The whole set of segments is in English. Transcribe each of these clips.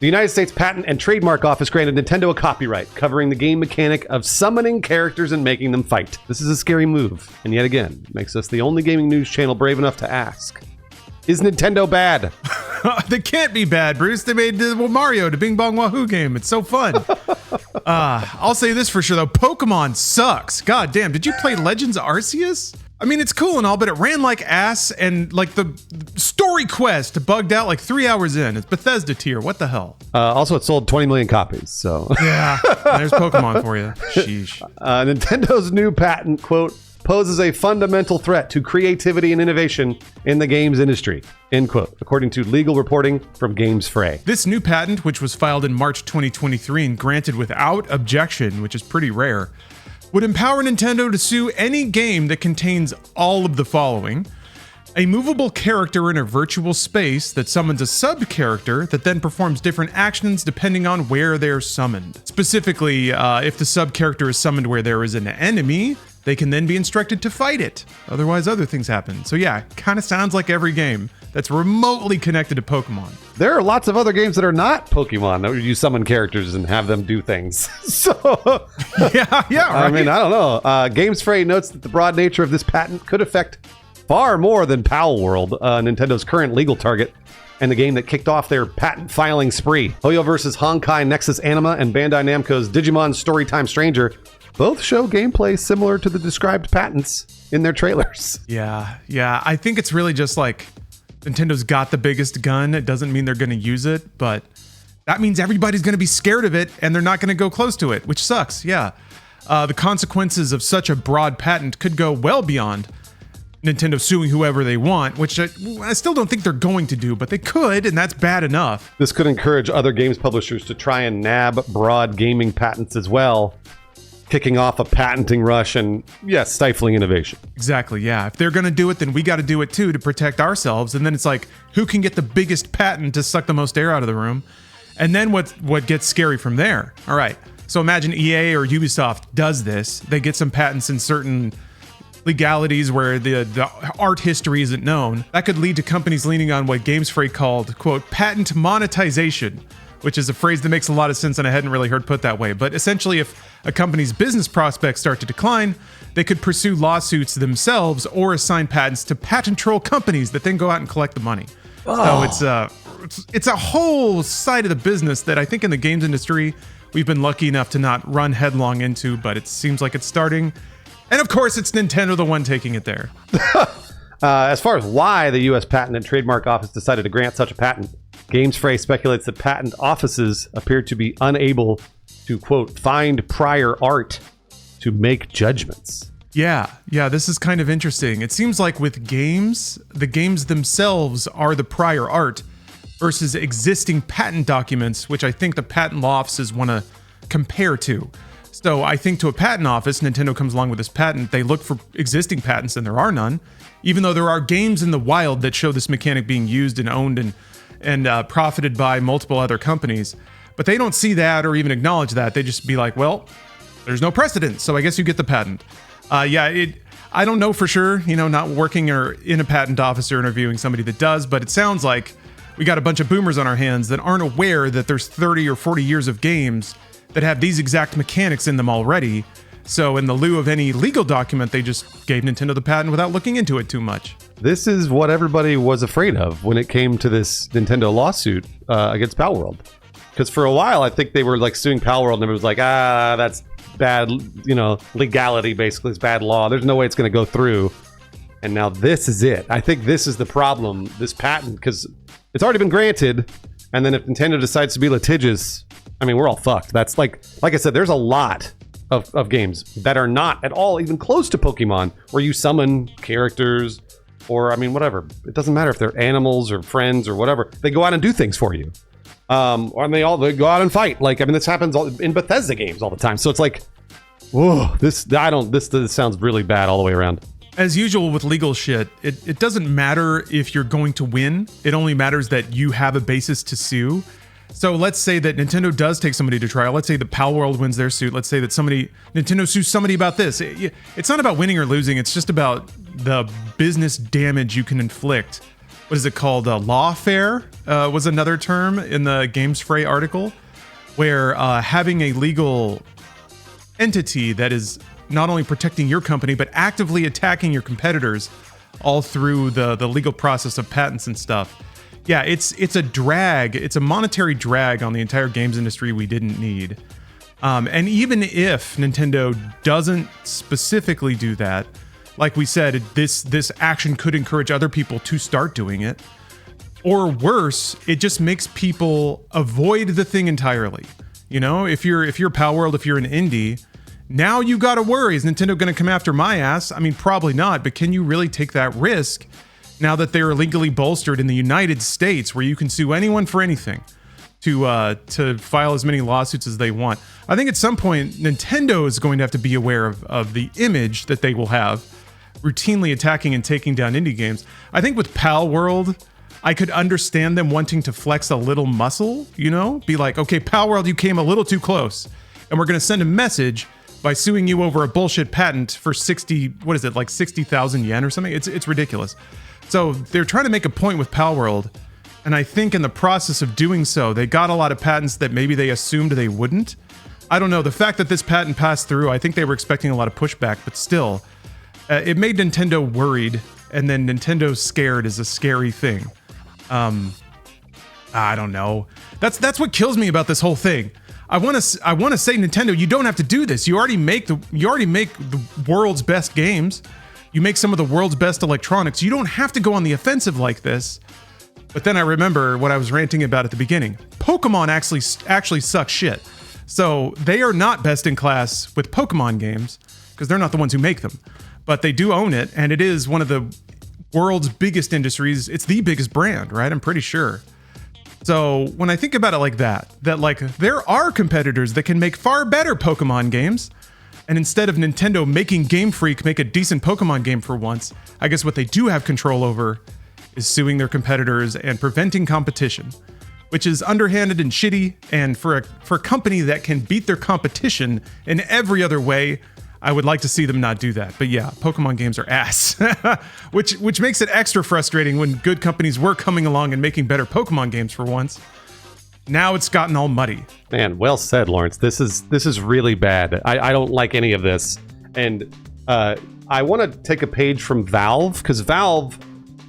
The United States Patent and Trademark Office granted Nintendo a copyright covering the game mechanic of summoning characters and making them fight. This is a scary move, and yet again, makes us the only gaming news channel brave enough to ask, is Nintendo bad? They can't be bad, Bruce. They made the Mario, the Bing Bong Wahoo game. It's so fun. I'll say this for sure, though. Pokemon sucks. God damn, did you play Legends Arceus? I mean, it's cool and all, but it ran like ass, and like the story quest bugged out like 3 hours in. It's Bethesda tier. What the hell? Also, it sold 20 million copies, so... Yeah, there's Pokemon for you. Sheesh. Nintendo's new patent, quote, poses a fundamental threat to creativity and innovation in the games industry, end quote, according to legal reporting from Games Fray. This new patent, which was filed in March 2023 and granted without objection, which is pretty rare, would empower Nintendo to sue any game that contains all of the following: a movable character in a virtual space that summons a sub-character that then performs different actions depending on where they're summoned. Specifically, if the sub-character is summoned where there is an enemy, they can then be instructed to fight it. Otherwise, other things happen. So yeah, kind of sounds like every game that's remotely connected to Pokemon. There are lots of other games that are not Pokemon that you summon characters and have them do things. So, yeah, right. I mean, I don't know. Games Fray notes that the broad nature of this patent could affect far more than Pal World, Nintendo's current legal target, and the game that kicked off their patent filing spree. Hoyo vs. Honkai Nexus Anima and Bandai Namco's Digimon Storytime Stranger both show gameplay similar to the described patents in their trailers. Yeah. I think it's really just like Nintendo's got the biggest gun. It doesn't mean they're going to use it, but that means everybody's going to be scared of it and they're not going to go close to it, which sucks. Yeah. The consequences of such a broad patent could go well beyond Nintendo suing whoever they want, which I still don't think they're going to do, but they could, and that's bad enough. This could encourage other games publishers to try and nab broad gaming patents as well, kicking off a patenting rush and, yes, stifling innovation. Exactly, yeah. If they're going to do it, then we got to do it too to protect ourselves. And then it's like, who can get the biggest patent to suck the most air out of the room? And then what gets scary from there? All right, so imagine EA or Ubisoft does this. They get some patents in certain legalities where the art history isn't known. That could lead to companies leaning on what Games Fray called, quote, patent monetization, which is a phrase that makes a lot of sense and I hadn't really heard put that way. But essentially, if a company's business prospects start to decline, they could pursue lawsuits themselves or assign patents to patent troll companies that then go out and collect the money. Oh. So it's a whole side of the business that I think in the games industry, we've been lucky enough to not run headlong into, but it seems like it's starting. And of course, it's Nintendo, the one taking it there. As far as why the U.S. Patent and Trademark Office decided to grant such a patent, Games Fray speculates that patent offices appear to be unable to, quote, find prior art to make judgments. Yeah, this is kind of interesting. It seems like with games, the games themselves are the prior art versus existing patent documents, which I think the patent law offices want to compare to. So I think to a patent office, Nintendo comes along with this patent, they look for existing patents and there are none, even though there are games in the wild that show this mechanic being used and owned and profited by multiple other companies. But they don't see that or even acknowledge that. They just be like, well, there's no precedent, so I guess you get the patent. I don't know for sure, not working or in a patent office or interviewing somebody that does, but it sounds like we got a bunch of boomers on our hands that aren't aware that there's 30 or 40 years of games that have these exact mechanics in them already. So in the lieu of any legal document, they just gave Nintendo the patent without looking into it too much. This is what everybody was afraid of when it came to this Nintendo lawsuit against Pal World. Because for a while, I think they were like suing Pal World and it was like, that's bad, legality basically. It's bad law. There's no way it's going to go through. And now this is it. I think this is the problem, this patent, because it's already been granted. And then if Nintendo decides to be litigious, I mean, we're all fucked. That's like I said, there's a lot of games that are not at all even close to Pokemon where you summon characters or, I mean, whatever. It doesn't matter if they're animals or friends or whatever. They go out and do things for you. Or they go out and fight. This happens in Bethesda games all the time. So it's like, whoa, this sounds really bad all the way around. As usual with legal shit, it doesn't matter if you're going to win. It only matters that you have a basis to sue. So let's say that Nintendo does take somebody to trial. Let's say that Pal World wins their suit. Let's say that Nintendo sues somebody about this. It's not about winning or losing. It's just about the business damage you can inflict what is it called? Lawfare was another term in the Games Fray article, where having a legal entity that is not only protecting your company, but actively attacking your competitors all through the legal process of patents and stuff. Yeah, it's a drag. It's a monetary drag on the entire games industry we didn't need. And even if Nintendo doesn't specifically do that, like we said, this action could encourage other people to start doing it. Or worse, it just makes people avoid the thing entirely. You know, if you're Pal World, if you're an indie, now you got to worry, is Nintendo going to come after my ass? I mean, probably not, but can you really take that risk now that they're legally bolstered in the United States, where you can sue anyone for anything, to file as many lawsuits as they want? I think at some point, Nintendo is going to have to be aware of the image that they will have routinely attacking and taking down indie games. I think with Pal World, I could understand them wanting to flex a little muscle, you know? Be like, okay, Pal World, you came a little too close, and we're going to send a message by suing you over a bullshit patent for 60,000 yen or something? It's ridiculous. So they're trying to make a point with Pal World, and I think in the process of doing so, they got a lot of patents that maybe they assumed they wouldn't. I don't know. The fact that this patent passed through, I think they were expecting a lot of pushback, but still, it made Nintendo worried, and then Nintendo scared is a scary thing. I don't know. That's what kills me about this whole thing. I want to say, Nintendo, you don't have to do this. You already make the world's best games. You make some of the world's best electronics. You don't have to go on the offensive like this. But then I remember what I was ranting about at the beginning. Pokemon actually suck shit. So they are not best in class with Pokemon games because they're not the ones who make them. But they do own it, and it is one of the world's biggest industries. It's the biggest brand, right? I'm pretty sure. So when I think about it like that like there are competitors that can make far better Pokemon games, and instead of Nintendo making Game Freak make a decent Pokemon game for once, I guess what they do have control over is suing their competitors and preventing competition, which is underhanded and shitty. And for a company that can beat their competition in every other way, I would like to see them not do that. But yeah, Pokemon games are ass, which makes it extra frustrating when good companies were coming along and making better Pokemon games for once. Now it's gotten all muddy. Man, well said, Lawrence. This is really bad. I don't like any of this. And I want to take a page from Valve, because Valve,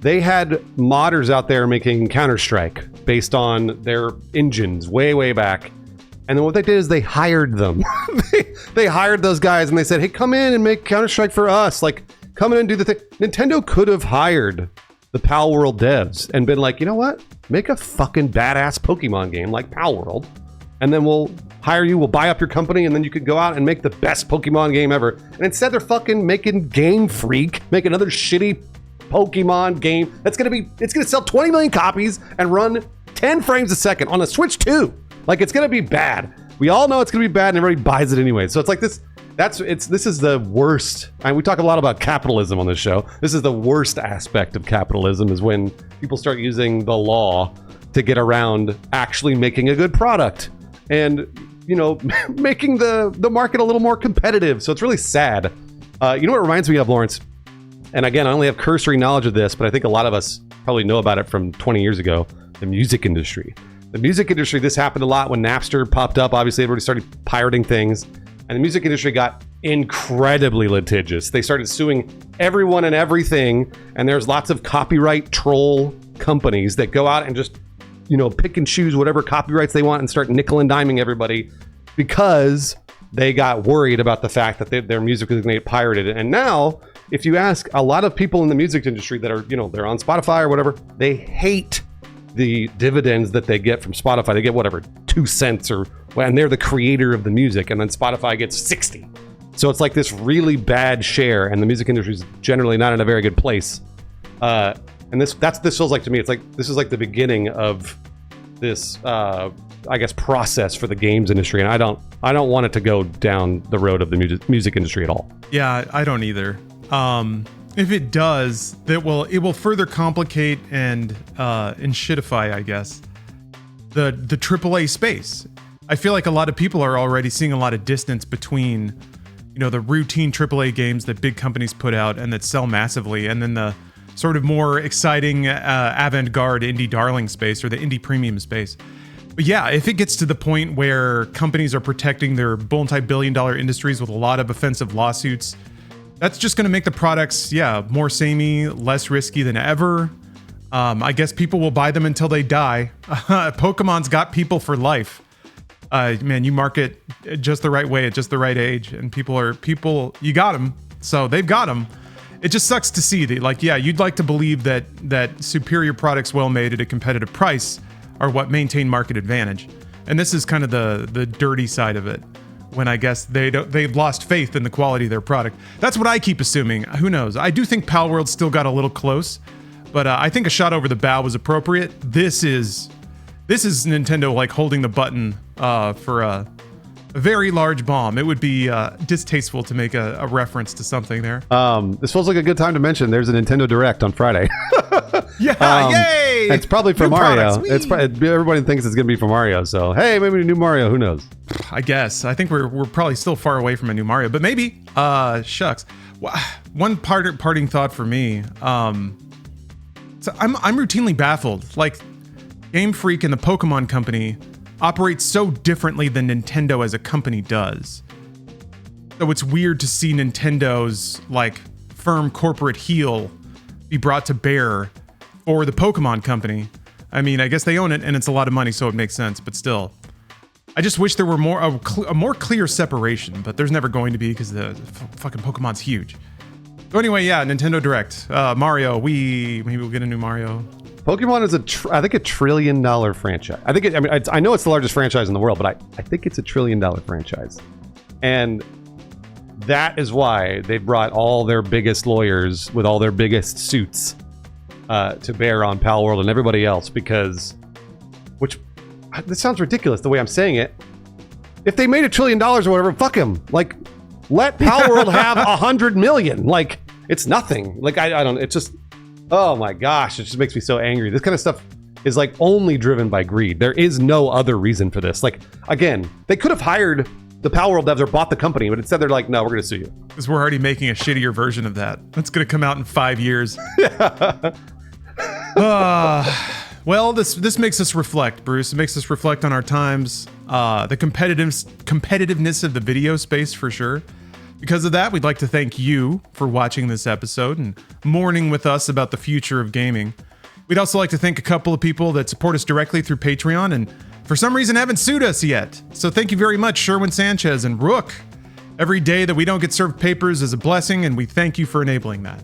they had modders out there making Counter-Strike based on their engines way back. And then what they did is they hired them. they hired those guys and they said, hey, come in and make Counter-Strike for us. Like, come in and do the thing. Nintendo could have hired the Pal World devs and been like, you know what? Make a fucking badass Pokemon game like Pal World. And then we'll hire you, we'll buy up your company, and then you could go out and make the best Pokemon game ever. And instead they're fucking making Game Freak, make another shitty Pokemon game it's gonna sell 20 million copies and run 10 frames a second on a Switch 2. Like, it's gonna be bad. We all know it's gonna be bad, and everybody buys it anyway. So it's like this. This is the worst. I mean, we talk a lot about capitalism on this show. This is the worst aspect of capitalism, is when people start using the law to get around actually making a good product and, you know, making the market a little more competitive. So it's really sad. You know what it reminds me of, Lawrence? And again, I only have cursory knowledge of this, but I think a lot of us probably know about it from 20 years ago. The music industry. The music industry, this happened a lot when Napster popped up. Obviously, everybody started pirating things. And the music industry got incredibly litigious. They started suing everyone and everything. And there's lots of copyright troll companies that go out and just, you know, pick and choose whatever copyrights they want and start nickel and diming everybody because they got worried about the fact that their music was going to get pirated. And now, if you ask a lot of people in the music industry that are, you know, they're on Spotify or whatever, they hate the dividends that they get from Spotify. They get whatever, 2 cents and they're the creator of the music, and then Spotify gets 60. So it's like this really bad share, and the music industry is generally not in a very good place. And this feels like, to me, it's like this is like the beginning of this I guess process for the games industry, and I don't want it to go down the road of the music industry at all. Yeah, I don't either. If it does, it will further complicate and shitify, I guess, the AAA space. I feel like a lot of people are already seeing a lot of distance between, you know, the routine AAA games that big companies put out and that sell massively, and then the sort of more exciting avant-garde indie darling space, or the indie premium space. But yeah, if it gets to the point where companies are protecting their multi-billion-dollar industries with a lot of offensive lawsuits, that's just going to make the products, more samey, less risky than ever. I guess people will buy them until they die. Pokemon's got people for life. Man, you market just the right way at just the right age, and people, you got them, so they've got them. It just sucks to see that, you'd like to believe that superior products well made at a competitive price are what maintain market advantage. And this is kind of the dirty side of it, when I guess they've lost faith in the quality of their product. That's what I keep assuming. Who knows? I do think Palworld still got a little close, but I think a shot over the bow was appropriate. This is Nintendo holding the button for a very large bomb. It would be distasteful to make a reference to something there. This feels like a good time to mention there's a Nintendo Direct on Friday. Yay! It's probably for New Mario. products, Everybody thinks it's going to be for Mario. So hey, maybe a new Mario. Who knows? I guess. I think we're probably still far away from a new Mario, but maybe. Shucks. One parting thought for me. So I'm routinely baffled. Game Freak and the Pokemon Company operate so differently than Nintendo as a company does. So it's weird to see Nintendo's firm corporate heel be brought to bear for the Pokemon Company. I mean, I guess they own it and it's a lot of money, so it makes sense, but still. I just wish there were a more clear separation, but there's never going to be because the fucking Pokemon's huge. So anyway, Nintendo Direct. Mario, maybe we'll get a new Mario. Pokemon is I think $1 trillion franchise. I know it's the largest franchise in the world, but I think it's $1 trillion franchise. And that is why they brought all their biggest lawyers with all their biggest suits to bear on Palworld and everybody else, because, this sounds ridiculous the way I'm saying it. If they made $1 trillion or whatever, fuck them. Let Palworld have 100 million. It's nothing. I don't, it's just, oh my gosh, it just makes me so angry. This kind of stuff is only driven by greed. There is no other reason for this. Again, they could have hired the Palworld devs or bought the company, but instead they're like, no, we're going to sue you. Because we're already making a shittier version of that. That's going to come out in 5 years. Well, this makes us reflect, Bruce. It makes us reflect on our times, the competitiveness of the video space for sure. Because of that, we'd like to thank you for watching this episode and mourning with us about the future of gaming. We'd also like to thank a couple of people that support us directly through Patreon and for some reason haven't sued us yet. So thank you very much, Sherwin Sanchez and Rook. Every day that we don't get served papers is a blessing, and we thank you for enabling that.